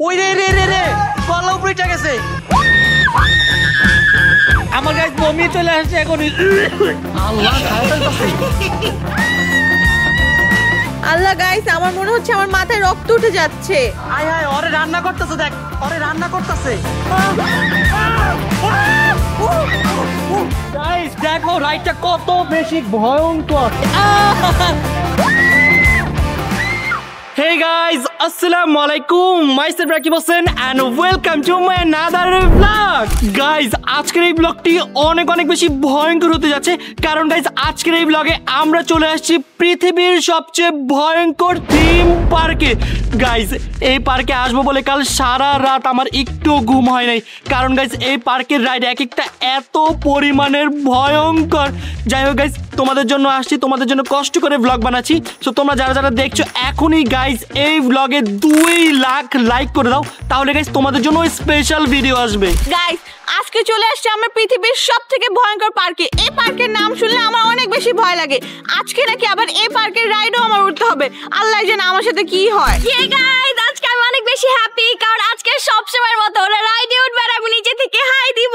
ওই রে রে রে রে কলা উপরে গেছে। আমার গাইস বমি চলে আসছে এখন। আল্লাহ আল্লাহ গাইস আমার মনে হচ্ছে আমার মাথায় রক্ত উঠে যাচ্ছে। আয় আয় ওরে রান্না করতেছে, দেখ ওরে রান্না করতেছে। গাইস দেখো রাইডটা কত বেশি ভয়ঙ্কর। Hey guys, assalamu alaikum. Myself Rakib Hossain and welcome to my another vlog. Guys, আজকের এই ব্লগটি অনেক বেশি ভয়ঙ্কর হতে যাচ্ছে কারণ গাইস আজকের এই ব্লগে আমরা চলে আসছি পৃথিবীর সবচেয়ে ভয়ঙ্কর থিম পার্কে। গাইস এই পার্কে আসবো বলে কাল সারা রাত আমার একটু ঘুম হয় নাই কারণ গাইস এই পার্কের রাইড এক একটা এত পরিমাণের ভয়ঙ্কর। যাই হোক গাইস তোমাদের জন্য আসছি, তোমাদের জন্য কষ্ট করে ব্লগ বানাচ্ছি। সো তোমরা যারা দেখছো এখনই গাইস এই ব্লগে 2 লাখ লাইক করে দাও, তাহলে গাইস তোমাদের জন্য স্পেশাল ভিডিও আসবে। গাইস আজকে চলে আসছে আমরা পৃথিবীর সবথেকে ভয়ঙ্কর পার্কে। এই পার্কের নাম শুনলে আমার অনেক বেশি ভয় লাগে। আজকে নাকি আবার এই পার্কের রাইডও আমার উঠতে হবে। আল্লাহ জানে আমার সাথে কি হয়। এই গাইস আজকে আমি অনেক বেশি হ্যাপি কারণ আজকে সবসময়ের মতো ওরা রাইডে উঠবে আর আমি নিচে থেকে হাই দিব।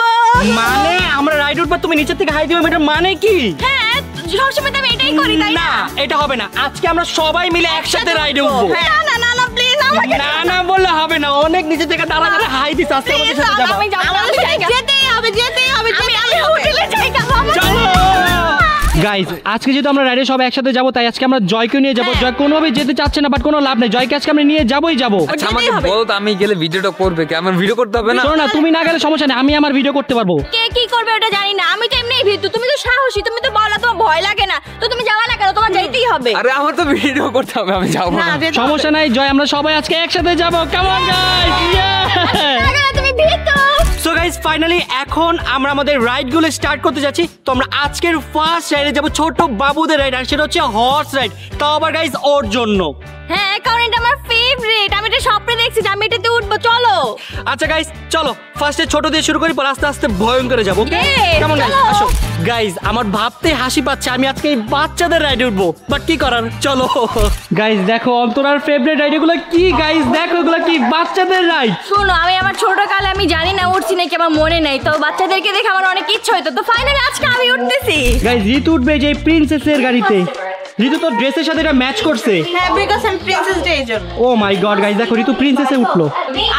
মানে আমরা রাইড উঠবো তুমি নিচে থেকে হাই দিবে, এটা মানে কি? হ্যাঁ সবসময় তো আমি এটাই করি তাই না? এটা হবে না, আজকে আমরা সবাই মিলে একসাথে রাইডে উঠবো। না না না প্লিজ আমাকে না বললে হবে না, অনেক নিচে থেকে দাঁড়া হাই দিস। আজকে আমাদের সাথে যাবো। যেতেই হবে আমি হোটেলে যাই বাবা। চলো গাইস আজকে যেহেতু আমরা রাইডে সব একসাথে যাবো তাই আজকে আমরা জয়কে নিয়ে যাবো। জয় কোনোভাবে যেতে চাচ্ছে না বাট কোনো লাভ নেই, জয়কে আজকে আমরা নিয়ে যাবোই যাবো। আচ্ছা আমাকে বলো তো আমি গেলে ভিডিওটা করবে কি? আমার ভিডিও করতে হবে না? শোনো না তুমি না গেলে সমস্যা নেই, আমি আমার ভিডিও করতে পারবো। কে কি করবে ওটা জানি না, আমি তো এমনিই ভীতু। তুমি তো সাহসী, তুমি তো বলো তোমার ভয় লাগে না, তো তুমি যাওয়া না কেন? তোমার যাইতেই হবে। আরে আমার তো ভিডিও করতে হবে, আমি যাবো না। সমস্যা নাই জয়, আমরা সবাই আজকে একসাথে যাবো। কাম অন গাইস, তুমি ভীতু। সো গাইস ফাইনালি এখন আমরা আমাদের রাইড গুলো স্টার্ট করতে যাচ্ছি। তো আমরা আজকের ফার্স্ট রাইডে যাবো ছোট বাবুদের রাইড, আর সেটা হচ্ছে হর্স রাইড। তাও আবার গাইস ওর জন্য। হ্যাঁ কারণ এটা আমার ফেভারিট, আমি এটা স্বপ্নে দেখছি যে আমি এটাতে উঠবো। চলো আচ্ছা গাইস চলো ফার্স্টে ছোট দিয়ে শুরু করি, পর আস্তে আস্তে ভয়ঙ্করে যাবো। কেমন গাইস? আসো গাইস আমার ভাবতে হাসি পাচ্ছে আমি আজকে এই বাচ্চাদের রাইডে উঠবো, বাট কি করার, চলো। গাইস দেখো অন্তরার ফেভারিট রাইড এগুলো কি। গাইস দেখো এগুলো কি, বাচ্চাদের রাইড। শোনো আমি আমার ছোট কালে আমি জানি না উঠছি নাকি আমার মনে নেই, তো বাচ্চাদেরকে দেখে আমার অনেক ইচ্ছা হইতো, তো ফাইনালি আজকে আমি উঠতেছি। গাইস ঋতু উঠবে যে প্রিন্সেসের গাড়িতে। ঋতু তো ড্রেসের সাথে এটা ম্যাচ করছে। হ্যাঁ বিকজ আমি প্রিন্সেস ডে এর জন্য। ও মাই গড গাইস দেখো ঋতু প্রিন্সেসে উঠলো।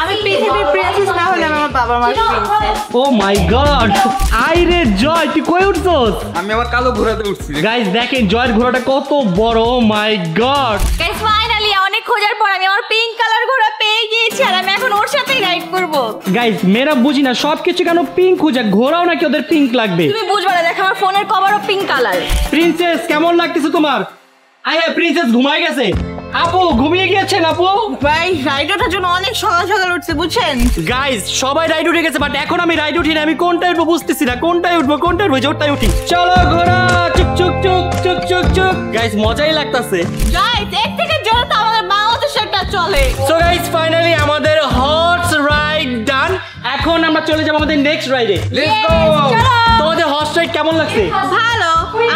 আমি পৃথিবীর প্রিন্সেস না হলে আমার বাবা মার প্রিন্সেস। ও মাই গড আই রে জয় তুই কই উঠছস? আমি আমার কালো ঘোড়াতে উঠছি। গাইস দেখেন জয়ের ঘোড়াটা কত বড়। ও মাই গড গাইস ফাইনালি অনেক খোঁজার পর আমি আমার পিঙ্ক কালার ঘোড়া পেয়ে গিয়েছি আর আমি এখন ওর সাথেই রাইড করব। গাইস মেরা বুঝি না সবকিছু কেন পিঙ্ক খুঁজে, ঘোড়াও নাকি ওদের পিঙ্ক লাগবে? তুমি বুঝবে না, দেখো আমার ফোনের কভারও পিঙ্ক কালার। প্রিন্সেস কেমন লাগতেছে তোমার? আয় প্রিন্সেস ঘুমায় গেছে। আপু ঘুমিয়ে গিয়েছেন আপু? ভাই রাইড ওঠার জন্য অনেক সকাল সকাল উঠছে বুঝছেন। গাইস সবাই রাইড উঠে গেছে বাট এখন আমি রাইড উঠি না, আমি কোনটায় উঠবো বুঝতেছি না, কোনটায় উঠবো ওটাই উঠি। চলো ঘোড়া চুক চুক চুক চুক চুক চুক। গাইস মজাই লাগতাছে। গাইস এক থেকে জোরে তো আমাদের বাংলাদেশে একটা চলে। সো গাইস ফাইনালি আমাদের হর্স রাইড ডান। এখন আমরা চলে যাব আমাদের নেক্সট রাইডে। Let's go. তোমাদের হর্স রাইড কেমন লাগছে? ভালো,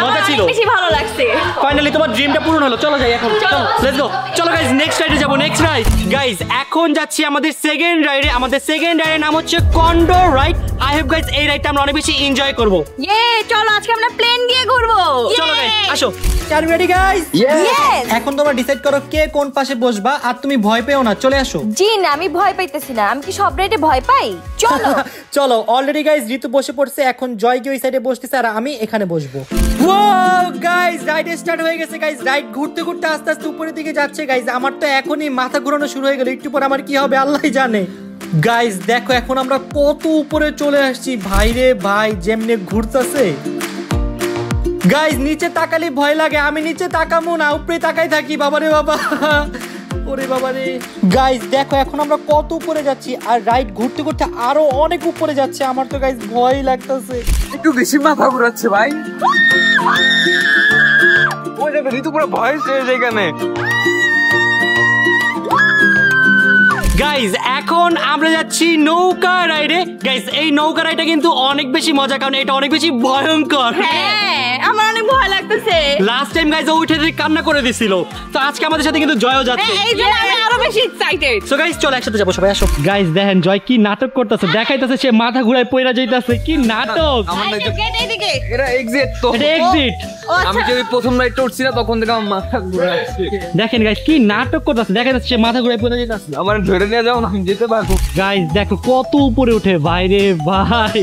মজা ছিল, বেশি ভালো লাগছে। ফাইনালি তোমার ড্রিমটা পূরণ হলো। চলো যাই এখন, চলো লেটস গো। চলো গাইস নেক্সট রাইডে যাব, নেক্সট রাইড। গাইস এখন যাচ্ছি আমাদের সেকেন্ড রাইডে। আমাদের সেকেন্ড রাইডের নাম হচ্ছে condor ride. I hope guys এই রাইডটা আমরা অনেক বেশি এনজয় করব। চলো আজকে আমরা প্লেন দিয়ে ঘুরবো। চলো গাইস আসো। আর রেডি গাইস? ইয়েস। এখন তোমরা ডিসাইড করো কে কোন পাশে বসবা, আর তুমি ভয় পেও না, চলে আসো। জি না আমি ভয় পাইতেছি না, আমি কি সব রাইডে ভয় পাই? চলো চলো অলরেডি গাইস ঋতু বসে পড়ছে, এখন জয় কি ওই সাইডে বসতেছে আর আমি এখানে বসবো। ওয়াও গাইস রাইড স্টার্ট হয়ে গেছে। গাইস রাইড ঘুরতে ঘুরতে আস্তে আস্তে উপরের দিকে যাচ্ছে। গাইস আমার তো এখনই মাথা ঘোরানো শুরু হয়ে গেল, একটু পর আমার কি হবে আল্লাহই জানে। গাইস দেখো এখন আমরা কত উপরে চলে আসছি। ভাই রে ভাই যেমনে ঘুরতেছে। গাইস নিচে তাকালে ভয় লাগে, আমি নিচে তাকামো না, উপরে তাকাই থাকি। বাবারে বাবা, ওরে বাবারে। গাইস দেখো এখন আমরা কত উপরে যাচ্ছি, আর রাইড ঘুরতে ঘুরতে আরো অনেক উপরে যাচ্ছে। আমার তো গাইস ভয় লাগতেছে, একটু বেশি মাথা ঘোরাচ্ছে ভাই। ওই দেখো ঋতু পুরো ভয় পেয়ে এখানে। গাইস এখন আমরা যাচ্ছি নৌকা রাইডে। গাইস এই নৌকা রাইডটা কিন্তু অনেক বেশি মজা, কারণ এটা অনেক বেশি ভয়ঙ্কর। হ্যাঁ আমার অনেক ভয় লাগতেছে। লাস্ট টাইম গাইস ও উঠে কান্না করে দিছিল, তো আজকে আমাদের সাথে কিন্তু জয়ও যাচ্ছে। এই জন্য আমি আরো বেশি এক্সাইটেড। সো গাইস চলো একসাথে যাবো সবাই, আসো। গাইস দেখেন জয় কি নাটক করতেছে, দেখাইতেছে সে মাথা ঘুরায় পয়রা যাইতাছে, কি নাটক। আমার না গেট এইদিকে। এটা এক্সিট তো, এটা এক্সিট। আমি যদি প্রথম রাইড উঠছি না তখন থেকে আমার মাথা ঘুরে আসছে। দেখেন গাইস কি নাটক করতেছে, দেখাইতেছে সে মাথা ঘুরায় পয়রা যাইতাছে। আমার ধরে নিয়ে যাও না, আমি যেতে পারবো। গাইস দেখো কত উপরে উঠে, বাইরে ভাই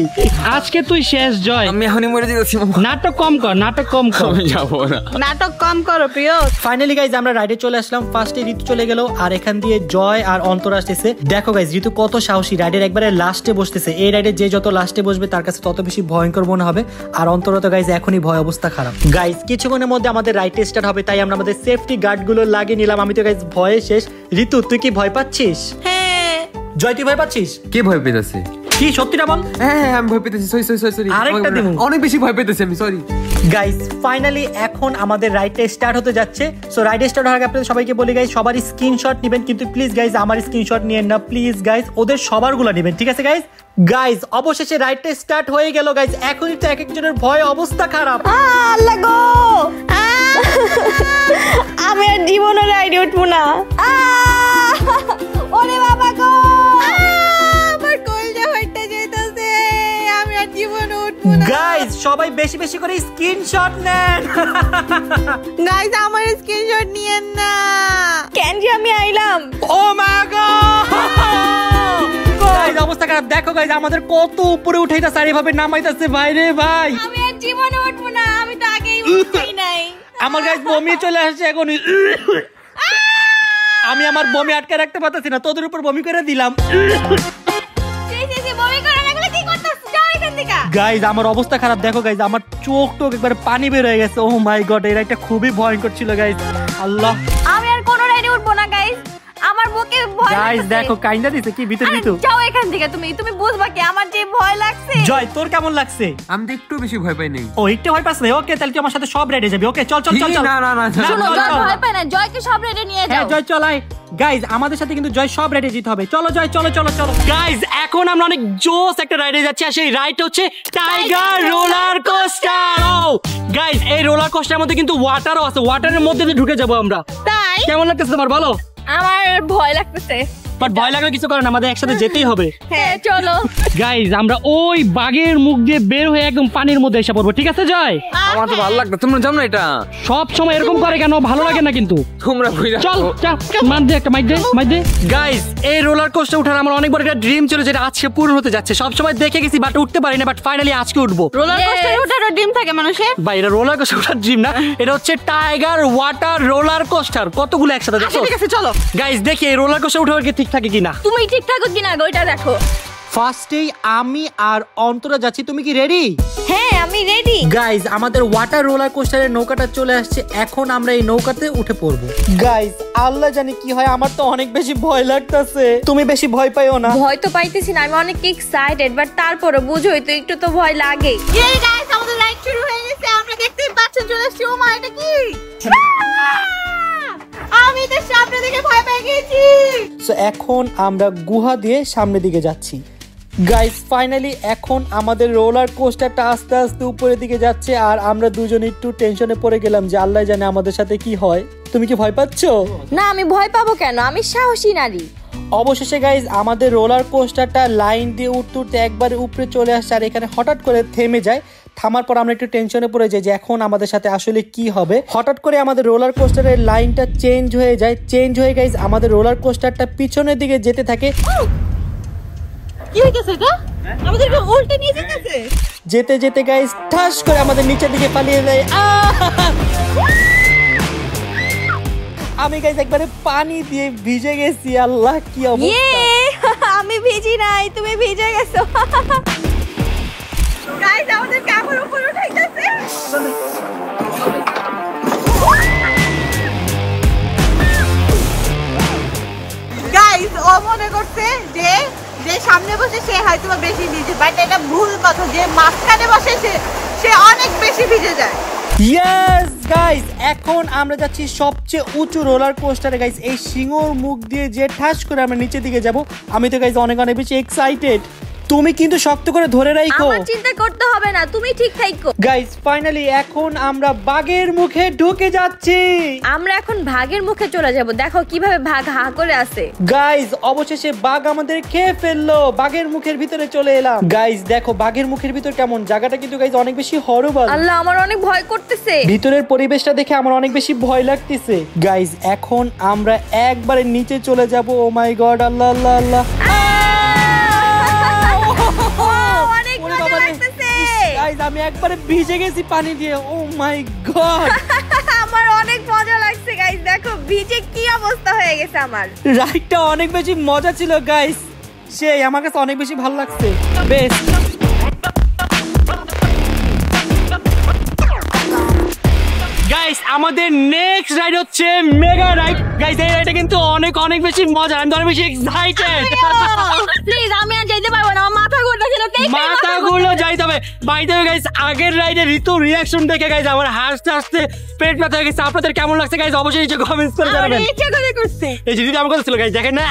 আজকে তুই শেষ জয়। আমি এখনই মরে যেতেছি। নাটক কম কর, নাটক কম কর। আমি যাবো না। নাটক কম করো প্রিয়। ফাইনালি গাইজ আমরা রাইডে চলে আসলাম। ফার্স্টে ঋতু চলে গেল আর এখান দিয়ে জয় আর অন্তর আসতেছে। দেখো গাইজ ঋতু কত সাহসী, রাইডের একবারে লাস্টে বসতেছে। এই রাইডে যে যত লাস্টে বসবে তার কাছে তত বেশি ভয়ঙ্কর মনে হবে। আর অন্তর তো গাইজ এখনই ভয় অবস্থা খারাপ। গাইজ কিছুক্ষণের মধ্যে আমাদের রাইড স্টার্ট হবে, তাই আমরা আমাদের সেফটি গার্ড গুলো লাগিয়ে নিলাম। আমি তো গাইজ ভয়ে শেষ। ঋতু তুই কি ভয় পাচ্ছিস? হ্যাঁ। জয় তুই ভয় পাচ্ছিস? কে ভয় পেতেছে? কি সত্যিটা বল। হ্যাঁ আমি ভয় পেতেছি। সরি আরেকটা দিমু। অনেক বেশি ভয় পেতেছি আমি, সরি। গাইস ফাইনালি এখন আমাদের রাইডটা স্টার্ট হতে যাচ্ছে। সো রাইড স্টার্ট হওয়ার আগে আপনাদের সবাইকে বলি গাইস সবার স্ক্রিনশট নেবেন, কিন্তু প্লিজ গাইস আমার স্ক্রিনশট নিয়েন না প্লিজ গাইস, ওদের সবারগুলো নেবেন, ঠিক আছে গাইস? গাইস অবশেষে রাইডটা স্টার্ট হয়ে গেল গাইস। এখনই তো এক একজনের ভয়ে অবস্থা খারাপ। আল্লাহ গো, আমি আর জীবনে রাইডে উঠবো না। ওরে বাবা গো, আমার কলজা ফাইটা যাইতাছে, আমি আর জীবনে উঠবো না। গাইস সবাই বেশি বেশি করে স্ক্রিনশট নেন। গাইস আমার স্ক্রিনশট নিয়েন না। কেন যে আমি আইলাম। ও মা গো গাইস অবস্থা খারাপ। দেখো গাইস আমাদের কত উপরে উঠাইতাছে আর এভাবে নামাইতাছে ভাইরে ভাই। আমি আর জীবনে উঠবো না, আমি তো আগেই উঠতেই নাই। আমার গাইস বমি চলে আসছে এখন। আমি আমার বমি আটকে রাখতে পারতেছি না, তোদের উপর বমি করে দিলাম। গাইজ আমার অবস্থা খারাপ। দেখো গাইজ আমার চোখ টোক একবার পানি বের হয়ে গেছে। ও মাই গড এই রাইডটা খুবই ভয়ঙ্কর ছিল গাইজ। আল্লাহ আমি আর কোনো রাইডে উঠবো না গাইস, আমার বুকে ভয় গাইজ লাগছে। দেখো কাইন্দা দিছে কি ভিতর ভিতর। যাও এখান থেকে, তুমি বুঝবা কি আমার যে ভয় লাগছে। জয় তোর কেমন লাগছে? আমি তো একটু বেশি ভয় পাই নাই। ও একটু ভয় পাস না? ওকে তাহলে তুই আমার সাথে সব রাইডে যাবি। ওকে চল চল চল চল। না না না শোনো চল, জয় চল। ভয় পায় না, জয়কে সব রাইডে নিয়ে হ্যাঁ যাও। জয় চলাই। গাইজ আমাদের সাথে কিন্তু জয় সব রাইডে যেতে হবে। চলো জয় চলো চলো চলো। গাইজ এখন আমরা অনেক জোস একটা রাইডে যাচ্ছি আর সেই রাইড হচ্ছে টাইগার রোলার কোস্টার। ও গাইজ এই রোলার কোস্টারের মধ্যে কিন্তু ওয়াটারও আছে, ওয়াটারের মধ্যে দিয়ে ঢুকে যাবো আমরা। তাই কেমন লাগতেছে তোমার বলো? আমার ভয় লাগতেছে। বাট ভয় লাগলে কিছু করে না, আমাদের একসাথে যেতেই হবে। হ্যাঁ চলো। গাইজ আমরা ওই বাগের মুখ দিয়ে বের হয়ে একদম পানির মধ্যে এসে পড়বো, ঠিক আছে জয়? আমার তো ভালো লাগতো, তোমরা জানো না এটা সব সময় এরকম করে কেন? ভালো লাগে না কিন্তু। তোমরা কইরা চল চল মার দে একটা, মাইক দে। গাইজ এই রোলার কোস্টার ওঠার আমার অনেক বড় একটা ড্রিম ছিল, যেটা আজকে পূরণ হতে যাচ্ছে। সব সময় দেখে গেছি বাট উঠতে পারি না, বাট ফাইনালি আজকে উঠবো। রোলার কোস্টারে ওঠারও ডিম থাকে মানুষের। ভাই এটা রোলার কোস্টার ওঠার ড্রিম না, এটা হচ্ছে টাইগার ওয়াটার রোলার কোস্টার। কতগুলো একসাথে দেখো। ঠিক আছে চলো। গাইজ দেখি এই রোলার কোস্টার উঠার কি ঠিক থাকে কিনা। তুমি ঠিক থাকো কিনা ওইটা দেখো। ফার্স্টেই আমি আর অন্তরা যাচ্ছি, তুমি কি রেডি? হ্যাঁ আমি রেডি। গাইজ আমাদের ওয়াটার রোলার কোস্টারের নৌকাটা চলে আসছে, এখন আমরা এই নৌকাতে উঠে পড়বো। গাইজ আল্লাহ জানি কি হয়, আমার তো অনেক বেশি ভয় লাগতেছে। তুমি বেশি ভয় পাইও না। ভয় তো পাইতেছি না, আমি অনেক এক্সাইটেড, বাট তারপরে বুঝোই তো একটু তো ভয় লাগে। এই গাইস আমাদের রাইড শুরু হয়ে গেছে, আমরা দেখতে পাচ্ছেন চলে আসছি। ও মা এটা কি? আমি তো সামনে দিকে ভয় পেয়ে গেছি। সো এখন আমরা গুহা দিয়ে সামনের দিকে যাচ্ছি। গাইস ফাইনালি এখন আমাদের রোলার কোস্টারটা আস্তে আস্তে উপরের দিকে যাচ্ছে আর আমরা দুজন একটু টেনশনে পড়ে গেলাম যে আল্লাহ জানে আমাদের সাথে কি হয়। তুমি কি ভয় পাচ্ছ? না আমি ভয় পাবো কেন, আমি সাহসী নারী। অবশেষে গাইজ আমাদের রোলার কোস্টারটা লাইন দিয়ে উঠতে উঠতে একবারে উপরে চলে আসছে আর এখানে হঠাৎ করে থেমে যায়। থামার পর আমরা একটু টেনশনে পড়ে যাই যে এখন আমাদের সাথে আসলে কি হবে। হঠাৎ করে আমাদের রোলার কোস্টারের লাইনটা চেঞ্জ হয়ে যায়। চেঞ্জ হয়ে গাইজ আমাদের রোলার কোস্টারটা পিছনের দিকে যেতে থাকে। কি হইতেছে এটা? আমাদেরকে উল্টে নিয়ে যেতেছে। যেতে যেতে গাইজ ঠাস করে আমাদের নিচের দিকে পালিয়ে যায়। আমি গাইজ একবারে পানি দিয়ে ভিজে গেছি। আল্লাহ কি অবস্থা। আমি ভিজি নাই, তুমি ভিজে গেছো। গাইস আমাদের কাপড় উপর উঠাইতেছে। গাইস ও মনে করছে যে যে সামনে বসে সে হয়তো বেশি ভিজে, বাট এটা ভুল কথা। যে মাঝখানে বসে সে অনেক বেশি ভিজে যায়। ইয়েস গাইস এখন আমরা যাচ্ছি সবচেয়ে উঁচু রোলার কোস্টারে। গাইস এই সিংহর মুখ দিয়ে যে ঠাস করে আমরা নিচের দিকে যাব। আমি তো গাইস অনেক অনেক বেশি এক্সাইটেড। তুমি কিন্তু শক্ত করে ধরে রাখো। আমার চিন্তা করতে হবে না, তুমি ঠিক থাকো। গাইস ফাইনালি এখন আমরা বাঘের মুখে ঢুকে যাচ্ছি। আমরা এখন ভাগের মুখে চলে যাব। দেখো কিভাবে ভাগ হা করে আছে। গাইস অবশেষে বাঘ আমাদের খেয়ে ফেললো। বাঘের মুখের ভিতরে চলে এলাম। গাইস দেখো বাঘের মুখের ভিতর কেমন, জায়গাটা কিন্তু গাইস অনেক বেশি হরবল। আল্লাহ আমার অনেক ভয় করতেছে। ভিতরের পরিবেশটা দেখে আমার অনেক বেশি ভয় লাগতেছে। গাইস এখন আমরা একবারে নিচে চলে যাব। ও মাই গড, আল্লাহ আল্লাহ আল্লাহ। অনেক মজা লাগতেছে। গাইস আমি একবারে ভিজে গেছি পানি দিয়ে। ও মাই গড আমার অনেক মজা লাগছে গাইস। দেখো ভিজে কি অবস্থা হয়ে গেছে আমার। রাইডটা অনেক বেশি মজা ছিল গাইস, সেই আমার কাছে অনেক বেশি ভালো লাগছে। বেশ গাইস আমাদের নেক্সট রাইড হচ্ছে মেগা রাইড। গাইস এই রাইডটা কিন্তু অনেক অনেক বেশি মজা, আমি অনেক বেশি এক্সাইটেড। প্লিজ আমি আর যাইতে পারবো না, আমার মাথা ঘুরতেছে। মাথা গুলো যাইতে হবে। বাই দ্য ওয়ে গাইস আগের রাইডে ঋতু রিঅ্যাকশন দেখে গাইস আমার হাসতে হাসতে পেট ব্যথা হয়ে গেছে। আপনাদের কেমন লাগছে গাইস অবশ্যই নিচে কমেন্টস করে জানাবেন। এই যে ঋতু আমার কথা ছিল গাইস, দেখেন না।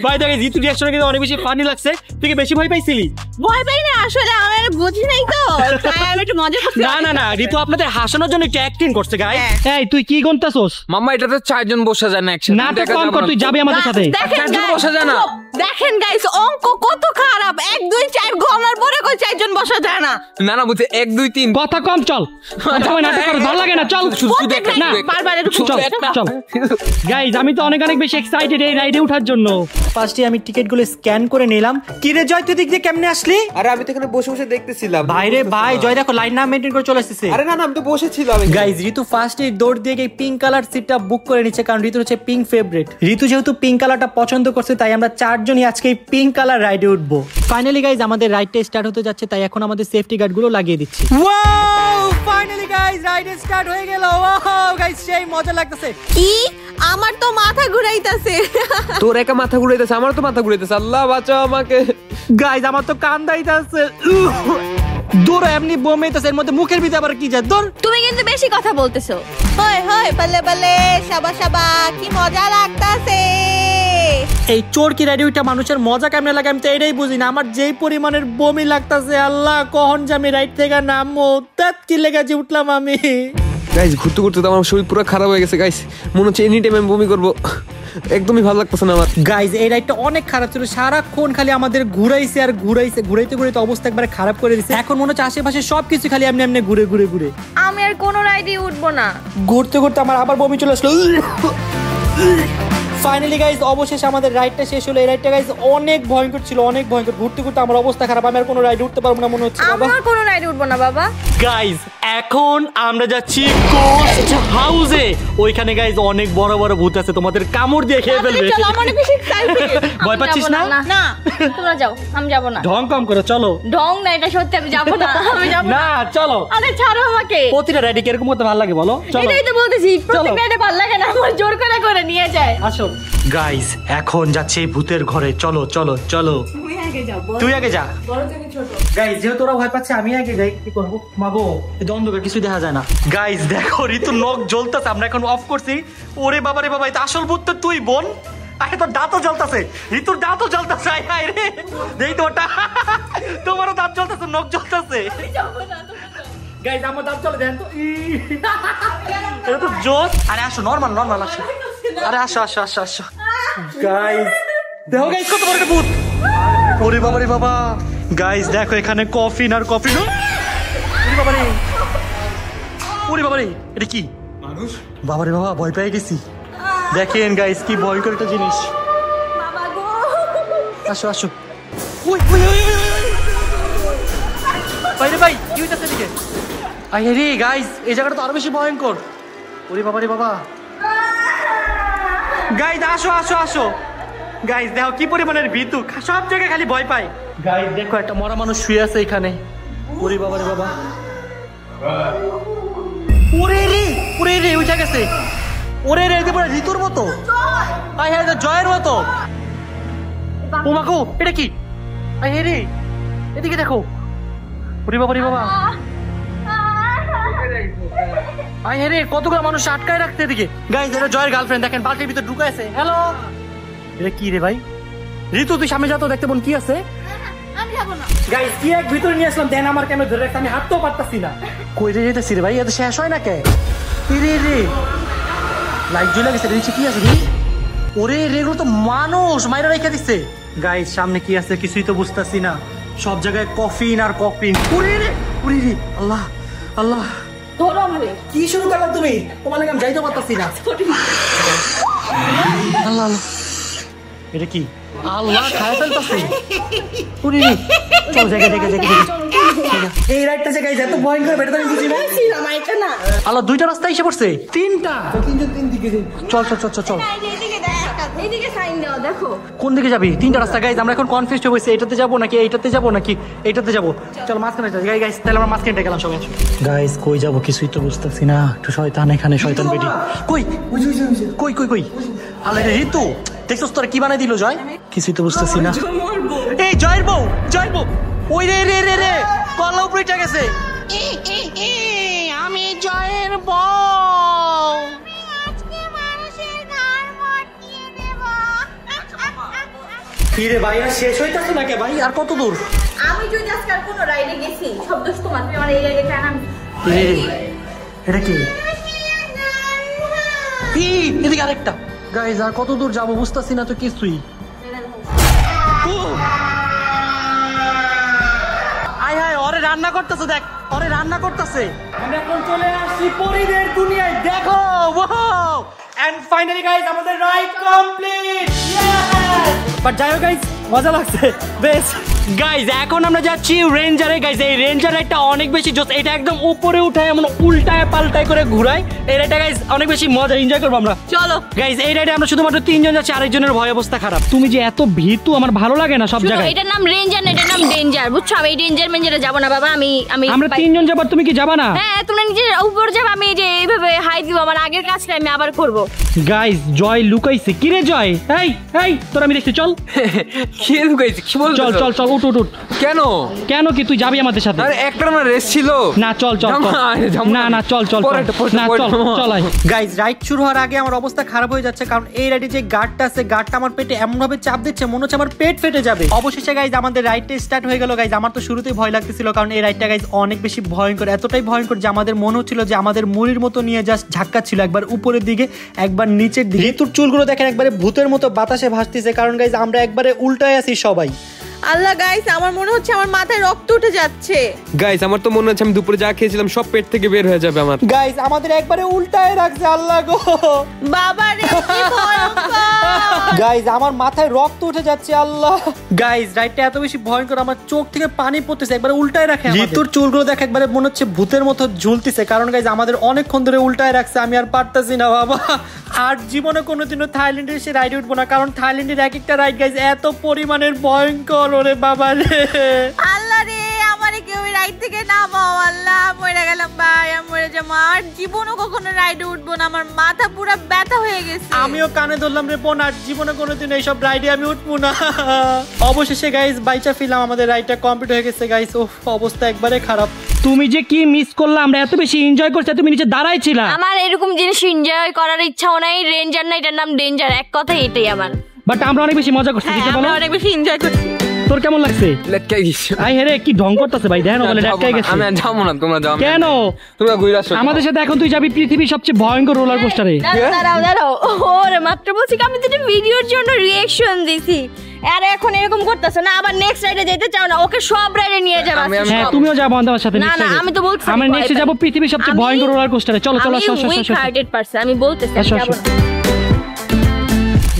By the way Ritu reaction কিন্তু অনেক বেশি ফানি লাগছে। তুই কি বেশি ভয় পাইছিলি? ভয় পাই না, আসলে আমি বুঝি নাই তো, তাই আমি একটু মজা করছি। না না না, ঋতু আপনাদের হাসানোর জন্য একটু অ্যাক্টিং করছে গাইস। এই তুই কি গন্তাছস? মাম্মা এটাতে 4 জন বসা যায় না একসাথে। না তো কম কর, তুই যাবি আমাদের সাথে। দেখেন 4 জন guys, বসা যায় না। দেখেন গাইস অঙ্ক কত খারাপ। 1 2 4 গণার পরে কই 4 জন বসা যায় না। না না বুঝতে 1 2 3 কথা কম, চল যাবে নাটক করে ভালো লাগে না, চল শুধু একটা না বারবার একটু চল চল। গাইস আমি তো অনেক অনেক বেশি এক্সাইটেড এই রাইডে ওঠার জন্য। ফার্স্টে আমি টিকেটগুলো স্ক্যান করে নিলাম। কি রে জয়, তুই দিক দিয়ে কেমনে আসলি? আরে আমি তো এখানে বসে বসে দেখতেছিলাম। ভাইরে ভাই, জয় দেখো লাইন না মেইনটেইন করে চলে আসছে। আরে না না আমি তো বসেছিলাম। গাইজ ঋতু ফার্স্টে দৌড় দিয়ে গিয়ে পিঙ্ক কালার সিটটা বুক করে নিচ্ছে, কারণ ঋতুর হচ্ছে পিঙ্ক ফেভারিট। ঋতু যেহেতু পিঙ্ক কালারটা পছন্দ করছে, তাই আমরা 4 জনই আজকে এই পিঙ্ক কালার রাইডে উঠবো। ফাইনালি গাইজ আমাদের রাইডটা স্টার্ট হতে যাচ্ছে, তাই এখন আমাদের সেফটি গার্ড গুলো লাগিয়ে দিচ্ছি। Wow finally guys ride start হয়ে গেল। ওয়াও গাইজ সেই মজা লাগতেছে। কি আমার তো মাথা ঘুরাইতাছে। তোর একা মাথা ঘুরাইতেছে, আমার তো মাথা ঘুরাইতেছে। আল্লাহ বাঁচাও আমাকে। গাইজ আমার তো কান দাইতাছে। দূর এমনি বমেইতাছে, এর মধ্যে মুখের ভিতরে আবার কি যায়। দূর তুমি কিন্তু বেশি কথা বলতেছো। হয় হয় বলে বলে শাবা শাবা, কি মজা লাগতাছে। এই চোরকি রাইডে ওইটা মানুষের মজা কেমনে লাগে আমি তো এটাই বুঝি না। আমার যেই পরিমাণের বমি লাগতাছে, আল্লাহ কখন যে আমি রাইড থেকে নামবো, তাত কি লেগে যে উঠলাম আমি। গাইস ঘুরতে ঘুরতে তো আমার শরীর পুরো খারাপ হয়ে গেছে গাইস। মনে হচ্ছে এনি টাইম আমি বমি করবো। একদমই ভালো লাগতেছে না আমার। গাইজ এই রাইডটা অনেক খারাপ ছিল, সারাক্ষণ খালি আমাদের ঘুরাইছে আর ঘুরাইছে, ঘুরাইতে ঘুরাইতে অবস্থা একবারে খারাপ করে দিচ্ছে। এখন মনে হচ্ছে আশেপাশে সবকিছু খালি এমনি এমনি ঘুরে ঘুরে ঘুরে। আমি আর কোনো রাইডে উঠবো না। ঘুরতে ঘুরতে আমার আবার বমি চলে আসলো। ফাইনালি গাইজ অবশেষে আমাদের রাইডটা শেষ হলো। এই রাইডটা গাইজ অনেক ভয়ঙ্কর ছিল, অনেক ভয়ঙ্কর। ঘুরতে ঘুরতে আমার অবস্থা খারাপ, আমি আর কোনো রাইড উঠতে পারবো না মনে হচ্ছে। আমি আর কোনো রাইডে উঠবো না বাবা। গাইজ এখন আমরা যাচ্ছি গোস্ট হাউসে। ওইখানে গাইজ অনেক বড় বড় ভূত আছে, তোমাদের কামড় দিয়ে খেয়ে ফেলবে। চলো, আমার অনেক বেশি এক্সাইটেড। ভয় পাচ্ছিস না? না তোমরা যাও, আমি যাবো না। ঢং কম করো, চলো। ঢং না, এটা সত্যি, আমি যাবো না। আমি যাবো না। না চলো। আরে ছাড়ো আমাকে। প্রতিটা রাইডে কিরকম করতে ভালো লাগে বলো? চলো। এটাই তো বলতেছি, প্রত্যেক রাইডে ভালো লাগে না, আমার জোর করে করে নিয়ে যায়। আসো গাইজ এখন যাচ্ছে ভূতের ঘরে। চলো চলো চলো। তুই আগে যা। গাইজ যেহেতু ওরা ভয় পাচ্ছে, আমি আগে যাই। কি করবো মাগো, এই অন্ধকার কিছু দেখা যায় না। গাইজ দেখো ঋতু নখ জ্বলতেছে, আমরা এখন অফ করছি। ওরে বাবা রে বাবা, এটা আসল ভূত তো তুই বোন। আরে তোর দাঁতও জ্বলতেছে, ঋতুর দাঁতও জ্বলতেছে। আয় হায় রে, দেই তো ওটা। তোমারও দাঁত জ্বলতেছে, নখ জ্বলতেছে। গাইজ আমার দাঁত জ্বলে দেন তো। এটা তো জোস। আরে আসো, নরমাল নরমাল আসো। আরে আসো আসো আসো আসো। গাইজ দেখো গাইজ কত বড় একটা ভূত। ওরে বাবা রে বাবা। গাইজ দেখো এখানে কফিন আর কফিন। ওরে বাবা রে, ওরে বাবা রে, এটা কি মানুষ? বাবা রে বাবা, ভয় পেয়ে গেছি। দেখেন গাইজ কি ভয়ঙ্কর একটা জিনিস। আসো আসো। ওই ওই ওই বাইরে ভাই, কি হইতাছে এদিকে? আই রে গাইজ, এই জায়গাটা তো আরো বেশি ভয়ঙ্কর। ওরে বাবা রে বাবা। গাইজ আসো আসো আসো। গাইজ দেখো কি পরিমাণের ভীতু, সব জায়গায় খালি ভয় পায়। গাইজ দেখো একটা মরা মানুষ শুয়ে আছে এখানে। ওরে বাবা রে বাবা। ওরে রে, ওরে রে উঠে গেছে। ওরে রে, এদিকে ঋতুর মতো। আই হ্যাঁ, জয়ের মতো। ও মাগো, এটা কি? আই হ্যাঁ রে, এদিকে দেখো। ওরে বাবা রে বাবা। আই হ্যাঁ রে, কতগুলো মানুষ আটকায় রাখতে এদিকে। গাইজ এটা জয়ের গার্লফ্রেন্ড, দেখেন বালতির ভিতরে ঢুকে আছে। হ্যালো, এটা কি রে ভাই? ঋতু তুই সামনে যা তো দেখতে বোন কি আছে। আমি যাবো না। গাইস কি এক ভিতরে নিয়ে আসলাম দেন আমার কেন ধরে রাখতে আমি হাঁটতেও পারতাছি না। কই রে যেতেছি রে ভাই এত শেষ হয় না কে রে রে লাইট জ্বলে গেছে নিচে কি আছে রে ওরে রেগুলো তো মানুষ মাইরা রেখে দিচ্ছে। গাইস সামনে কি আছে কিছুই তো বুঝতাছি না সব জায়গায় কফিন আর কফিন। ওরে রে আল্লাহ আল্লাহ ধরো আমারে। কি শুরু করলা তুমি তোমার লাগে আমি যাইতে পারতাছি না। আল্লাহ আল্লাহ এটা কি আল্লাহ খায় ফেলতাছি। ওরে রে চল জায়গা এই রাইটটা যে গাইস এত ভয়ঙ্কর বেটা আমি বুঝি না। আল্লাহ দুইটা রাস্তা এসে পড়ছে তিনটা তিন দিকে চল এইদিকে সাইন দাও দেখো। কোন দিকে যাবি তিনটা রাস্তা গাইস আমরা এখন কনফিউজড হয়ে গেছি এটাতে যাবো নাকি এইটাতে যাবো নাকি এইটাতে যাবো। চল মাঝখানে যাই গাইস তাহলে আমরা মাঝখানটা গেলাম সবাই। গাইস কই যাবো কিছুই তো বুঝতেছি না একটু শয়তান এখানে শয়তান বেটি কই কই কই কই আল্লাহ রে ঋতু দেখছস তোরা কি বানাই দিল জয় কিছুই তো বুঝতেছি না। এই জয়ের বউ ওই রে রে রে রে কলা উপরে উঠে গেছে। আমি জয়ের বউ কি রে ভাই আর শেষ হইতাছে না কে ভাই আর কত দূর। আমি যদি আজকাল কোনো রাইডে গেছি সব দোষ তোমার তুমি আমার এই রাইডে কেন আমি এটা কি এদিকে আরেকটা গাইজ আর কত দূর যাবো বুঝতেছি না তো কিছুই। আয় হায় ওরে রান্না করতেছে দেখ ওরে রান্না করতেছে। আমরা এখন চলে আসছি পরিদের দুনিয়ায় দেখো ওয়াও এন্ড ফাইনালি গাইজ আমাদের রাইড কমপ্লিট বাট যাই হোক গাইজ মজা লাগছে বেশ। গাইজ এখন আমরা যাচ্ছি রেঞ্জারে গাইজ এই রেঞ্জার রাইডটা অনেক বেশি জোস এটা একদম উপরে উঠায় এমন উল্টায় পাল্টায় করে ঘুরায় এই রাইডটা গাইজ অনেক বেশি মজা এনজয় করবো আমরা। চলো গাইজ এই রাইডে আমরা শুধুমাত্র 3 জন যাচ্ছি আরেকজনের ভয় অবস্থা খারাপ। তুমি যে এত ভীতু আমার ভালো লাগে না সব জায়গায়। এটার নাম রেঞ্জার না এটার নাম ডেঞ্জার বুঝছো আমি ডেঞ্জার মেঞ্জারে যাব না বাবা আমি আমরা 3 জন যাবার তুমি কি যাবা না? হ্যাঁ তোমরা নিজের উপর যাবে আমি যে এইভাবে হাই দিব আমার আগের কাজটা আমি আবার করব। গাইজ জয় লুকাইছে কি রে জয় এই তোরা আমি দেখছি চল কি লুকাইছে কি বল চল চল চল উঠ কেন কেন কি তুই যাবি আমাদের সাথে? আরে একটা না রেস ছিল না চল না চল না চল গাইজ রাইড শুরু হওয়ার আগে আমার অবস্থা খারাপ হয়ে যাচ্ছে কারণ এই রাইডে যে গার্ডটা আছে গার্ডটা আমার পেটে এমন ভাবে চাপ দিচ্ছে মনে হচ্ছে আমার পেট ফেটে যাবে। অবশেষে গাইজ আমাদের রাইডটা স্টার্ট হয়ে গেল গাইজ আমার তো শুরুতেই ভয় লাগতেছিল কারণ এই রাইডটা গাইজ অনেক বেশি ভয়ঙ্কর এতটাই ভয়ঙ্কর যে আমাদের মনে হচ্ছিল যে আমাদের মুড়ির মতো নিয়ে জাস্ট ঝাক্কা ছিল একবার উপরের দিকে একবার নিচের দিকে। ঋতুর চুলগুলো দেখেন একবারে ভূতের মতো বাতাসে ভাসতেছে কারণ গাইজ আমরা একবারে উল্টায় আছি সবাই। আল্লাহ গাইস আমার মনে হচ্ছে আমার মাথায় রক্ত উঠে যাচ্ছে। গাইস আমার তো মনে হচ্ছে আমি দুপুরে যা খেয়েছিলাম সব পেট থেকে বের হয়ে যাবে আমার। গাইস আমাদের একবারে উল্টায় রাখছে আল্লাহ গো বাবা রে কি ভয়ঙ্কর। গাইস আমার মাথায় রক্ত উঠে যাচ্ছে আল্লাহ। গাইস রাইডটা এত বেশি ভয়ঙ্কর আমার চোখ থেকে পানি পড়তেছে একবারে উল্টায় রাখে। ঋতুর চুলগুলো দেখ একবারে মনে হচ্ছে ভূতের মতো ঝুলতেছে কারণ গাইস আমাদের অনেকক্ষণ ধরে উল্টায় রাখছে আমি আর পারতাছি না বাবা। আর জীবনে কোনোদিনও থাইল্যান্ডে এসে রাইডে উঠবো না কারণ থাইল্যান্ডের এক একটা রাইড গাইস এত পরিমাণের ভয়ঙ্কর ওরে বাবা রে। আল্লাহ রে আমারে কেউ রাইড থেকে নামাও আল্লাহ মরে গেলাম ভাই আমি মরে যাবো আর জীবনও কখনো রাইডে উঠবো না আমার মাথা পুরো ব্যথা হয়ে গেছে। আমিও কানে ধরলাম রে বোন আর জীবনে কোনোদিন এইসব রাইডে আমি উঠবো না। অবশেষে গাইস বাইচা ফিরলাম আমাদের রাইডটা কমপ্লিট হয়ে গেছে গাইস ও অবস্থা একবারে খারাপ। তুমি যে কি মিস করলা আমরা এত বেশি এনজয় করছি তুমি নিচে দাঁড়াইছিলা। আমার এরকম জিনিস এনজয় করার ইচ্ছাও নাই রেঞ্জার না এটার নাম ডেঞ্জার এক কথাই এটাই আমার। বাট আমরা অনেক বেশি মজা করছি হ্যাঁ, আমরা অনেক বেশি এনজয় করছি। তোর কেমন লাগছে? লেটকাই গেছে আই হেরে কি ঢং করতেছে ভাই দেখেন বলে লেটকাই গেছে। আমি যাবো না তোমরা যাও। কেন? তোমরা ঘুরে আসো আমাদের সাথে এখন তুই যাবি পৃথিবীর সবচেয়ে ভয়ঙ্কর রোলার কোস্টারে। দাঁড়াও ওরে মাত্র বলছি আমি তো ভিডিওর জন্য রিঅ্যাকশন দিছি আর এখন এরকম করতেছ না আবার নেক্সট রাইডে যেতে চাও না ওকে সব রাইডে নিয়ে যাবা। হ্যাঁ তুমিও যাবো আমার সাথে নেক্সট রাইডে। না আমি তো বলছি আমরা নেক্সট যাব পৃথিবীর সবচেয়ে ভয়ঙ্কর রোলার কোস্টারে। চলো চলো আসো আসো আসো 100% আমি বলতেছি যাব না।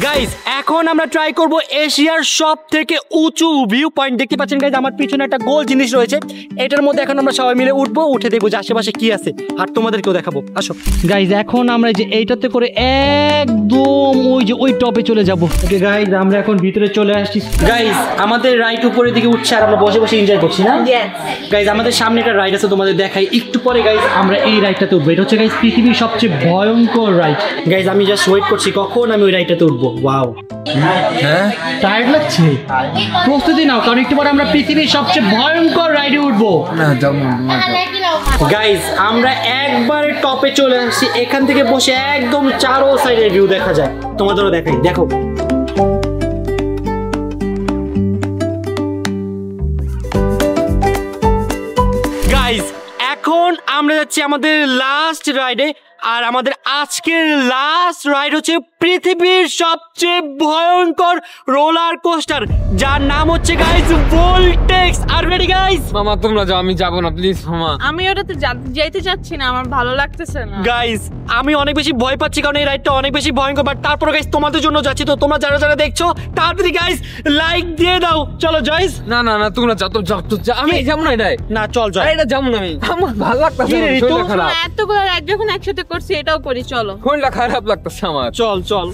গাইস এখন আমরা ট্রাই করব এশিয়ার সবথেকে উঁচু ভিউ পয়েন্ট। দেখতে পাচ্ছেন গাইস আমার পিছনে একটা গোল জিনিস রয়েছে এটার মধ্যে এখন আমরা সবাই মিলে উঠবো উঠে দেখবো যে আশেপাশে কি আছে আর তোমাদেরকেও দেখাবো। আসো গাইস এখন আমরা যে এইটাতে করে একদম ওই যে ওই টপে চলে যাবো। ওকে গাইস আমরা এখন ভিতরে চলে আসছি। গাইস আমাদের রাইড উপরের দিকে উঠছে আর আমরা বসে বসে এনজয় করছি না। গাইস আমাদের সামনে একটা রাইড আছে তোমাদের দেখাই একটু পরে। গাইস আমরা এই রাইডটাতে উঠবো এটা হচ্ছে গাইস পৃথিবীর সবচেয়ে ভয়ঙ্কর রাইড। গাইস আমি জাস্ট ওয়েট করছি কখন আমি ওই রাইডটাতে উঠবো। ওয়াও হ্যাঁ টায়ার্ড লাগছে প্রস্তুতি নাও কারণ একটু পরে আমরা পৃথিবীর সবচেয়ে ভয়ঙ্কর রাইডে উঠবো। গাইস আমরা একবারে টপে চলে আসছি এখান থেকে বসে একদম চারো সাইডের ভিউ দেখা যায় তোমাদেরও দেখাই দেখো। আমাদের লাস্ট রাইডে। আর আমাদের আজকের লাস্ট রাইড হচ্ছে পৃথিবীর সবচেয়ে ভয়ঙ্কর রোলার কোস্টার, যার নাম হচ্ছে গাইস ভোল্টেক্স। আর রেডি গাইস? মামা তোমরা যাও, আমি যাবো না প্লিজ মামা। আমি ওটাতে যাইতে চাচ্ছি না, আমার ভালো লাগতেছে না। গাইস আমি অনেক বেশি ভয় পাচ্ছি, কারণ এই রাইডটা অনেক বেশি ভয়ঙ্কর। বাট তারপর গাইস তোমাদের জন্য যাচ্ছি, তো তোমরা যারা যারা দেখছো তাড়াতাড়ি গাইস লাইক দিয়ে দাও। চলো জয়স। না না না তোমরা যাও, তো যাও তো যাও। আমি যাবো না এটাই। না চল জয়। এটা যাবো না আমি, আমার ভালো লাগতেছে না, কি রে, শরীরটা খারাপ। এতগুলো রাইড যখন একসাথে করছি এটাও করি, চলো। শরীরটা খারাপ লাগতেছে আমার। চল চল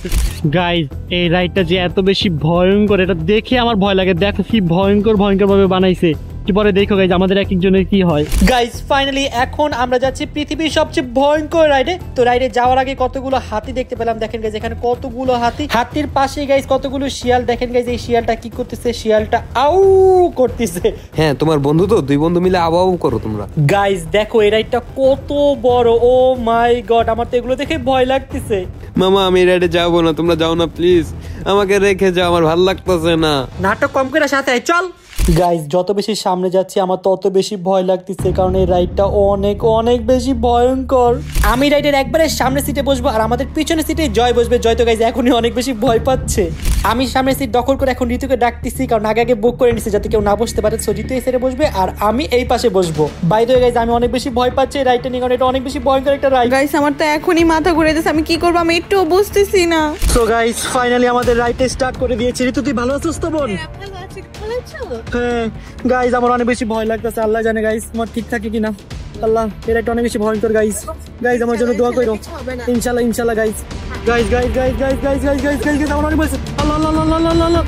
গাইস, এই রাইডটা যে এত বেশি ভয়ঙ্কর এটা দেখে আমার ভয় লাগে। দেখো কি ভয়ঙ্কর ভয়ঙ্কর ভাবে বানাইছে। পরে দেখো গাইজ আমাদের এক একজনের কি হয়। গাইজ ফাইনালি এখন আমরা যাচ্ছি পৃথিবীর সবচেয়ে ভয়ঙ্কর রাইডে। তো রাইডে যাওয়ার আগে কতগুলো হাতি দেখতে পেলাম, দেখেন গাইজ এখানে কতগুলো হাতি। হাতির পাশে গাইজ কতগুলো শিয়াল, দেখেন গাইজ এই শিয়ালটা কি করতেছে, শিয়ালটা আউ করতেছে। হ্যাঁ তোমার বন্ধু তো, দুই বন্ধু মিলে আবাউ করো তোমরা। গাইজ দেখো এই রাইডটা কত বড়, ও মাই গড, আমার তো এগুলো দেখে ভয় লাগতেছে। মামা আমি রাইডে যাবো না, তোমরা যাও না প্লিজ, আমাকে রেখে যাও, আমার ভালো লাগতেছে না। নাটক কম করে সাথে চল। গাইজ যত বেশি সামনে যাচ্ছি আমার তত বেশি ভয় লাগতেছে, কারণ এই রাইডটা অনেক অনেক বেশি ভয়ঙ্কর। আমি রাইডের একবারে সামনের সিটে বসবো আর আমাদের পিছনের সিটে জয় বসবে। জয় তো গাইজ এখনই অনেক বেশি ভয় পাচ্ছে। আমি সামনের সিট দখল করে এখন ঋতুকে ডাকতেছি, কারণ আগে আগে বুক করে নিছি যাতে কেউ না বসতে পারে। সো ঋতু এই সাইডে বসবে আর আমি এই পাশে বসবো। বাই দ্য ওয়ে গাইজ আমি অনেক বেশি ভয় পাচ্ছি এই রাইডটা নিয়ে, কারণ এটা অনেক বেশি ভয়ঙ্কর একটা রাইড। গাইস আমার তো এখনই মাথা ঘুরে যাচ্ছে, আমি কি করবো আমি একটু বুঝতেছি না। সো গাইজ ফাইনালি আমাদের রাইডটা স্টার্ট করে দিয়েছি। ঋতু তুই ভালো আছিস তো বোন? হ্যাঁ গাইজ আমার অনেক বেশি ভয় লাগতেছে, আল্লাহ জানে গাইজ আমার ঠিক থাকে কিনা। আল্লাহ এটা একটা অনেক বেশি ভয়ঙ্কর গাইজ। গাইজ আমার জন্য দোয়া করো ইনশাআল্লাহ ইনশাআল্লাহ guys. Guys guys guys guys guys guys guys guys guys আমার অনেক ভয়। আল্লাহ আল্লাহ আল্লাহ আল্লাহ আল্লাহ।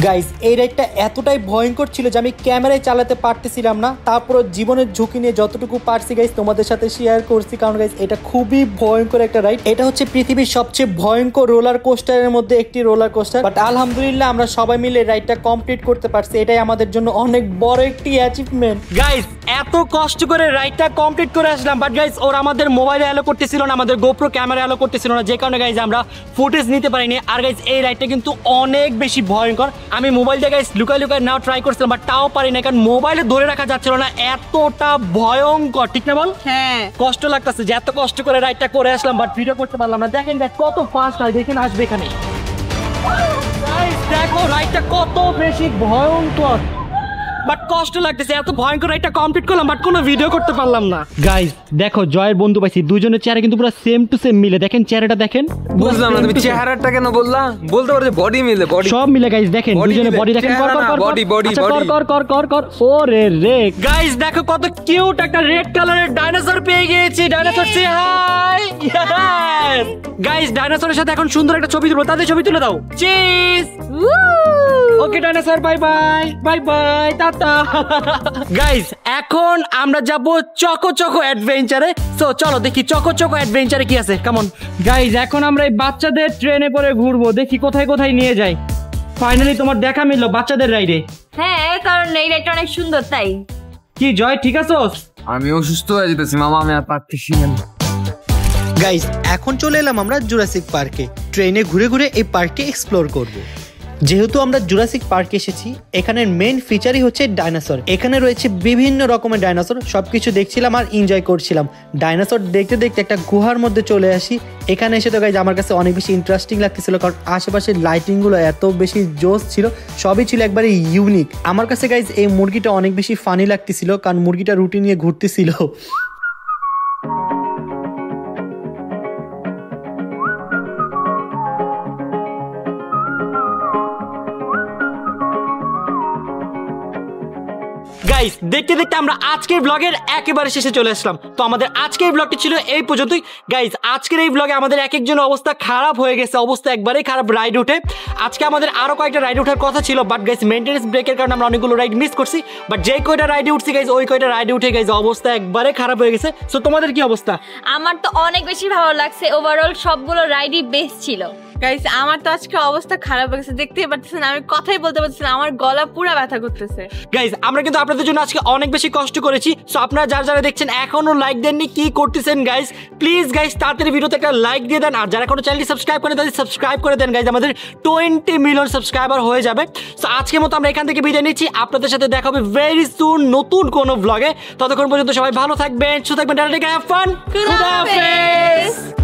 গাইজ এই রাইডটা এতটাই ভয়ঙ্কর ছিল যে আমি ক্যামেরায় চালাতে পারতেছিলাম না, তারপর জীবনের ঝুঁকি নিয়ে যতটুকু পারছি গাইজ তোমাদের সাথে শেয়ার করছি, কারণ গাইজ এটা খুবই ভয়ঙ্কর একটা রাইড। এটা হচ্ছে পৃথিবীর সবচেয়ে ভয়ঙ্কর রোলার কোস্টারের মধ্যে একটি রোলার কোস্টার। বাট আলহামদুলিল্লাহ আমরা সবাই মিলে রাইডটা কমপ্লিট করতে পারছি, এটাই আমাদের জন্য অনেক বড় একটি অ্যাচিভমেন্ট। গাইজ এত কষ্ট করে রাইডটা কমপ্লিট করে আসলাম, বাট গাইজ ওরা আমাদের মোবাইলে অ্যালো করতেছিল না, আমাদের গোপ্রো ক্যামেরা অ্যালো করতেছিল না, যে কারণে গাইজ আমরা ফুটেজ নিতে পারিনি। আর গাইজ এই রাইডটা কিন্তু অনেক বেশি ভয়ঙ্কর। আমি মোবাইল দিয়ে গাইজ লুকাই লুকাই নাও ট্রাই করছিলাম, বাট তাও পারি না, কারণ মোবাইলে ধরে রাখা যাচ্ছিল না, এতটা ভয়ঙ্কর। ঠিক না বল? হ্যাঁ কষ্ট লাগতেছে যে এত কষ্ট করে রাইডটা করে আসলাম, বাট ভিডিও করতে পারলাম না। দেখেন গাইজ কত ফাস্ট হয়, দেখেন আসবে এখানে। গাইজ দেখো রাইডটা কত বেশি ভয়ঙ্কর, বাট কষ্ট লাগতেছে। এত ভয়ঙ্কর রাইডটা কমপ্লিট করলাম, বাট কোনো ভিডিও করতে পারলাম না। গাইজ দেখো জয়ের বন্ধু পাইছি, দুজনের চেহারা কিন্তু পুরো সেম টু সেম মিলে। দেখেন চেহারাটা দেখেন। বুঝলাম না তুমি চেহারাটা কেন বললা? বলতে পারো যে বডি মিলে, বডি সব মিলে গাইজ। দেখেন Body দুজনে মিলে, বডি দেখেন, কর কর কর body, body, আচ্ছা, body। কর কর কর কর। ওরে রে গাইজ দেখো কত কিউট একটা রেড কালারের ডাইনোসর পেয়ে গিয়েছি। ডাইনোসর সে হাই। ইয়েস গাইজ ডাইনোসরের সাথে এখন সুন্দর একটা ছবি তুলবো, তাদের ছবি তুলে দাও। Cheese. Okay dinosaur bye bye bye bye tata. Guys এখন আমরা যাব চকো চকো অ্যাডভেঞ্চারে। সো চলো দেখি চকো চকো অ্যাডভেঞ্চারে কি আছে। কেমন গাইজ এখন আমরা এই বাচ্চাদের ট্রেনে করে ঘুরবো, দেখি কোথায় কোথায় নিয়ে যায়। ফাইনালি তোমার দেখা মিললো বাচ্চাদের রাইডে। হ্যাঁ কারণ এই রাইডটা অনেক সুন্দর তাই। কি জয় ঠিক আছোস? আমি অসুস্থ হয়ে যেতেছি মামা, আমি আর পারতেছি না। গাইজ এখন চলে এলাম আমরা জুরাসিক পার্কে। ট্রেনে ঘুরে ঘুরে এই পার্ককে এক্সপ্লোর করব। যেহেতু আমরা জুরাসিক পার্কে এসেছি, এখানের মেইন ফিচারই হচ্ছে ডাইনোসর। এখানে রয়েছে বিভিন্ন রকমের ডাইনোসর, সবকিছু দেখছিলাম আর এনজয় করছিলাম। ডাইনোসর দেখতে দেখতে একটা গুহার মধ্যে চলে আসি। এখানে এসে তো গাইজ আমার কাছে অনেক বেশি ইন্টারেস্টিং লাগতেছিল, কারণ আশেপাশের লাইটিংগুলো এত বেশি জোস ছিল, সবই ছিল একবারে ইউনিক। আমার কাছে গাইজ এই মুরগিটা অনেক বেশি ফানি লাগতেছিল, কারণ মুরগিটা রুটি নিয়ে ঘুরতেছিল। গাইস দেখতে দেখতে আমরা আজকের ব্লগের একেবারে শেষে চলে আসলাম। তো আমাদের আজকের ব্লগটি ছিল এই পর্যন্তই। গাইস আজকের এই ব্লগে আমাদের এক একজনের অবস্থা খারাপ হয়ে গেছে, অবস্থা একবারেই খারাপ রাইড উঠে। আজকে আমাদের আরো কয়েকটা রাইড ওঠার কথা ছিল, বাট গাইস মেইনটেনেন্স ব্রেকের কারণে আমরা অনেকগুলো রাইড মিস করছি। বাট যে কয়টা রাইডে উঠছি গাইস ওই কয়টা রাইডে উঠে গাইস অবস্থা একবারে খারাপ হয়ে গেছে। সো তোমাদের কি অবস্থা? আমার তো অনেক বেশি ভালো লাগছে, ওভারঅল সবগুলো রাইডই বেস্ট ছিল। গাইস আমার তো আজকে অবস্থা খারাপ হয়ে গেছে, দেখতেই পাচ্ছেন আমি কথাই বলতে পারছি না, আমার গলা পুরো ব্যথা করতেছে। গাইজ আমরা কিন্তু আপনাদের জন্য আজকে অনেক বেশি কষ্ট করেছি। সো আপনারা যারা যারা দেখছেন এখনো লাইক দেননি, কি করতেছেন গাইজ? প্লিজ গাইজ তাড়াতাড়ি ভিডিওতে একটা লাইক দিয়ে দেন, আর যারা এখনো চ্যানেলটি সাবস্ক্রাইব করেন তাদের সাবস্ক্রাইব করে দেন গাইজ, আমাদের 20 মিলিয়ন সাবস্ক্রাইবার হয়ে যাবে। সো আজকের মতো আমরা এখান থেকে বিদায় নিচ্ছি, আপনাদের সাথে দেখা হবে ভেরি সুন নতুন কোনো ব্লগে। ততক্ষণ পর্যন্ত সবাই ভালো থাকবেন, সুস্থ থাকবেন, হ্যাভ ফান, খুদা হাফেজ।